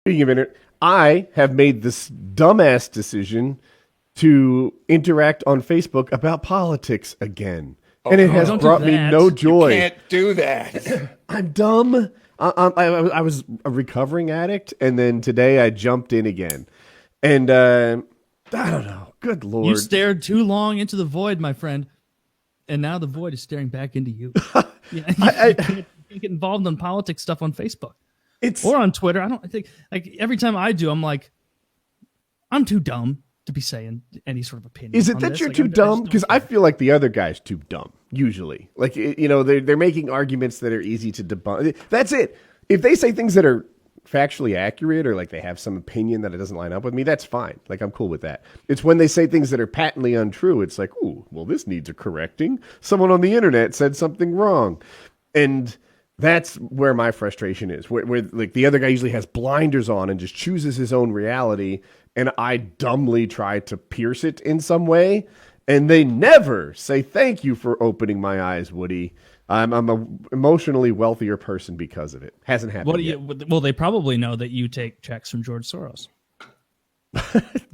Speaking of internet, I have made this dumbass decision to interact on Facebook about politics again. And it has brought me no joy. You can't do that. I'm dumb. I was a recovering addict, and then today I jumped in again. And I don't know. Good Lord. You stared too long into the void, my friend. And now the void is staring back into you. You can't get involved in politics stuff on Facebook. Or on Twitter. I think every time I do, I'm like, I'm too dumb to be saying any sort of opinion. Is it that you're too dumb? Because I feel like the other guy's too dumb, usually. Like, they're making arguments that are easy to debunk. That's it. If they say things that are factually accurate or like they have some opinion that it doesn't line up with me, that's fine. Like, I'm cool with that. It's when they say things that are patently untrue. It's like, ooh, well, this needs a correcting. Someone on the internet said something wrong. And that's where my frustration is. Where like the other guy usually has blinders on and just chooses his own reality, and I dumbly try to pierce it in some way, and they never say thank you for opening my eyes, Woody. I'm an emotionally wealthier person because of it. Hasn't happened yet. Well, they probably know that you take checks from George Soros.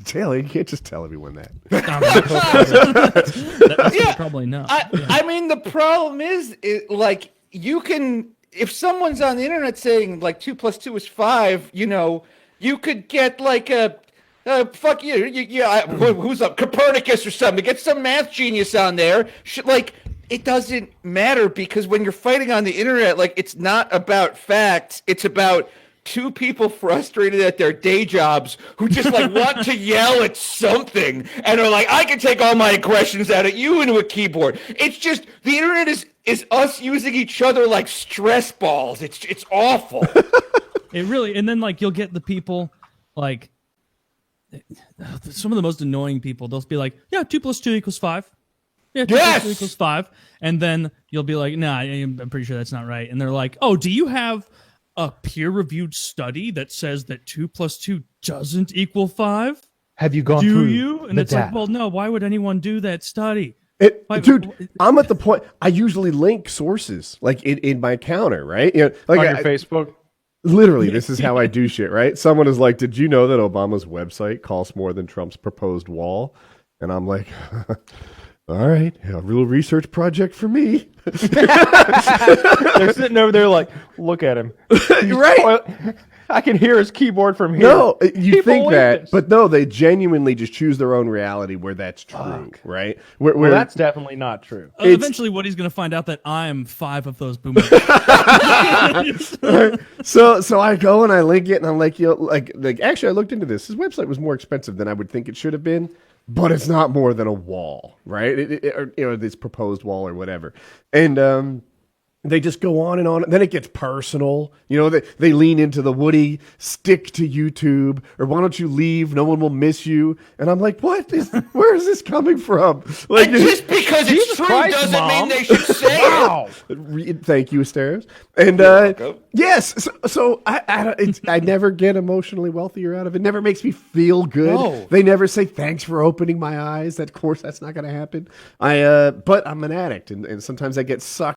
Taylor, you can't just tell everyone that. That's what they probably know. I mean, the problem is, like, you can, if someone's on the internet saying like 2 + 2 is 5, you could get like fuck you, who's up, Copernicus or something. Get some math genius on there. Like, it doesn't matter, because when you're fighting on the internet, like, it's not about facts. It's about two people frustrated at their day jobs who just like want to yell at something and are like, I can take all my aggressions out at you into a keyboard. It's just, the internet is us using each other like stress balls. It's awful. It really, and then like you'll get the people like some of the most annoying people. They'll be like, yeah, 2 + 2 = 5. Yeah, 2 + 2 = 5. And then you'll be like, nah, I'm pretty sure that's not right. And they're like, oh, do you have a peer-reviewed study that says that 2 + 2 doesn't equal 5? Have you gone through? Do you? And it's data? like, well, no. Why would anyone do that study? Dude, I'm at the point. I usually link sources like in my counter, right? Like on your Facebook. Literally, this is how I do shit, right? Someone is like, "Did you know that Obama's website costs more than Trump's proposed wall?" And I'm like, all right, a real research project for me. They're sitting over there like, look at him. Right. I can hear his keyboard from here. No, you think that, but no, they genuinely just choose their own reality where that's true, right? Well, that's definitely not true. Eventually, Woody's going to find out that I'm 5 of those boomers. So I go and I link it, and I'm like, like actually, I looked into this. His website was more expensive than I would think it should have been, but it's not more than a wall, right? Or this proposed wall or whatever, and they just go on and on. Then it gets personal. They lean into the Woody, stick to YouTube, or why don't you leave? No one will miss you. And I'm like, where is this coming from? Like, and just because it's true doesn't mean they should say it. Thank you, Asterios. And yes, so I never get emotionally wealthier out of it. Never makes me feel good. No. They never say thanks for opening my eyes. Of course, that's not going to happen. But I'm an addict, and sometimes I get sucked